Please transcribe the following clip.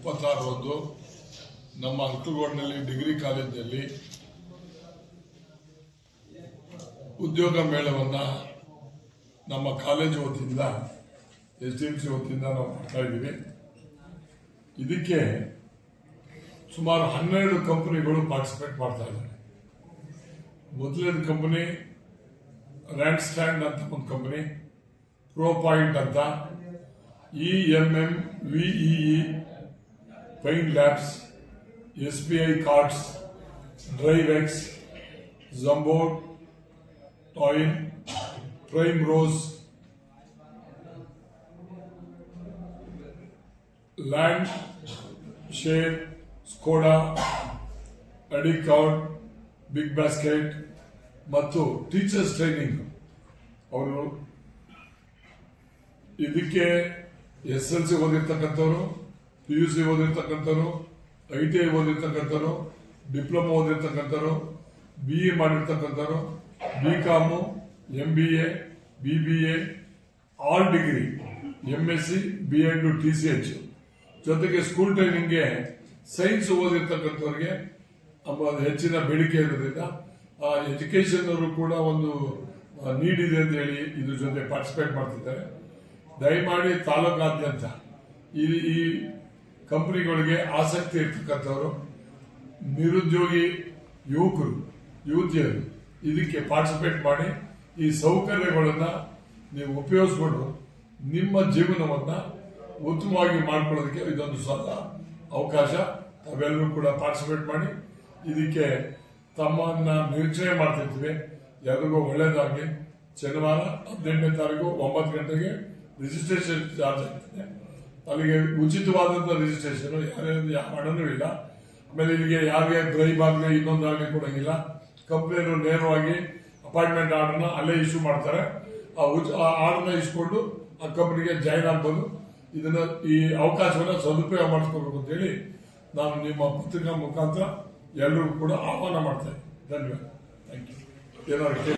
26ರಂದು ನಮ್ಮ ಅಂಕಲಗೋಡಿನಲ್ಲಿ ಡಿಗ್ರಿ ಕಾಲೇಜಿನಲ್ಲಿ ಉದ್ಯೋಗ ಮೇಳವನ್ನು ನಮ್ಮ ಕಾಲೇಜು ವತಿಯಿಂದ SDMC ವತಿಯಿಂದ ನಾವು ಮಾಡ್ತಾ ಇದ್ದೀವಿ. ಇದಕ್ಕೆ ಸುಮಾರು 12 ಕಂಪನಿಗಳು ಪಾರ್ಟಿಸಿಪೇಟ್ ಮಾಡ್ತಾ ಇದ್ದಾರೆ. ಮೊದಲನೇ ಕಂಪನಿ ರ್ಯಾಂಡ್ ಸ್ಟ್ಯಾಂಡ್ ಅಂತ ಒಂದು ಕಂಪನಿ, ಪ್ರೋ ಪಾಯಿಂಟ್ ಅಂತ, EMMVEE pine labs, SBI cards, Drivex, ಜಂಬೋಟ್, ಟಾಯಿನ್, prime rose, land share, Skoda, ಅಡಿಕಾರ್ಡ್, ಬಿಗ್ ಬಾಸ್ಕೆಟ್ ಮತ್ತು ಟೀಚರ್ಸ್ ಟ್ರೈನಿಂಗ್. ಅವರು ಇದಕ್ಕೆ SLC ಓದಿರ್ತಕ್ಕಂಥವ್ರು, PUC ಓದಿರ್ತಕ್ಕಂಥವ್ರು, ITI ಓದಿರ್ತಕ್ಕಂಥವ್ರು, ಡಿಪ್ಲೊಮಾ ಓದಿರ್ತಕ್ಕಂಥವ್ರು, BE ಮಾಡಿರ್ತಕ್ಕಂಥವ್ರು, BCom, MBA, BBA, all degree, MSc, B.Ed, TCH ಜೊತೆಗೆ ಸ್ಕೂಲ್ ಟ್ರೈನಿಂಗ್ಗೆ ಸೈನ್ಸ್ ಓದಿರ್ತಕ್ಕಂಥವ್ರಿಗೆ ಹೆಚ್ಚಿನ ಬೇಡಿಕೆ ಇರೋದ್ರಿಂದ ಎಜುಕೇಶನ್ ಅವರು ಕೂಡ ಒಂದು ನೀಡ್ ಇದೆ ಅಂತ ಹೇಳಿ ಇದ್ರ ಜೊತೆ ಪಾರ್ಟಿಸಿಪೇಟ್ ಮಾಡ್ತಿದ್ದಾರೆ. ದಯಮಾಡಿ ತಾಲೂಕಾದ್ಯಂತ ಈ ಕಂಪನಿಗಳಿಗೆ ಆಸಕ್ತಿ ಇರ್ತಕ್ಕಂಥವ್ರು, ನಿರುದ್ಯೋಗಿ ಯುವಕರು, ಯುವತಿಯರು ಇದಕ್ಕೆ ಪಾರ್ಟಿಸಿಪೇಟ್ ಮಾಡಿ ಈ ಸೌಕರ್ಯಗಳನ್ನು ನೀವು ಉಪಯೋಗಿಸ್ಕೊಂಡು ನಿಮ್ಮ ಜೀವನವನ್ನು ಉತ್ತಮವಾಗಿ ಮಾಡ್ಕೊಳ್ಳೋದಕ್ಕೆ ಇದೊಂದು ಸಹ ಅವಕಾಶ. ತಾವೆಲ್ಲರೂ ಕೂಡ ಪಾರ್ಟಿಸಿಪೇಟ್ ಮಾಡಿ ಇದಕ್ಕೆ ತಮ್ಮನ್ನ ನಿರೀಕ್ಷೆ ಮಾಡ್ತಿರ್ತೀವಿ. ಎಲ್ಲರಿಗೂ ಒಳ್ಳೇದಾಗಲಿ. ಶನಿವಾರ 18ನೇ ತಾರೀಕು 9 ಗಂಟೆಗೆ ರಿಜಿಸ್ಟ್ರೇಷನ್ ಚಾರ್ಜ್ ಆಗ್ತದೆ. ಅಲ್ಲಿಗೆ ಉಚಿತವಾದಂಥ ರಿಜಿಸ್ಟ್ರೇಷನ್, ಯಾವ ಹಣನೂ ಇಲ್ಲ. ಆಮೇಲೆ ಇಲ್ಲಿಗೆ ಯಾರಿಗೆ ಡ್ರೈವ್ ಆಗಲಿ ಇನ್ನೊಂದಾಗಲಿ ಕೊಡೋಂಗಿಲ್ಲ. ಕಂಪ್ನಿಯವರು ನೇರವಾಗಿ ಅಪಾಯಿಂಟ್ಮೆಂಟ್ ಆರ್ಡರ್ನ ಅಲ್ಲೇ ಇಶ್ಯೂ ಮಾಡ್ತಾರೆ. ಆ ಆರ್ಡರ್ನ ಇಸ್ಕೊಂಡು ಆ ಕಂಪ್ನಿಗೆ ಜಾಯಿನ್ ಆಗ್ಬೋದು. ಇದನ್ನ ಈ ಅವಕಾಶವನ್ನು ಸದುಪಯೋಗ ಮಾಡಿಸ್ಕೋಬೇಕು ಅಂತ ಹೇಳಿ ನಾನು ನಿಮ್ಮ ಪತ್ರಿಕಾ ಮುಖಾಂತರ ಎಲ್ಲರಿಗೂ ಕೂಡ ಆಹ್ವಾನ ಮಾಡ್ತೇನೆ. ಧನ್ಯವಾದ. Thank you. ಏನಾದ್ರು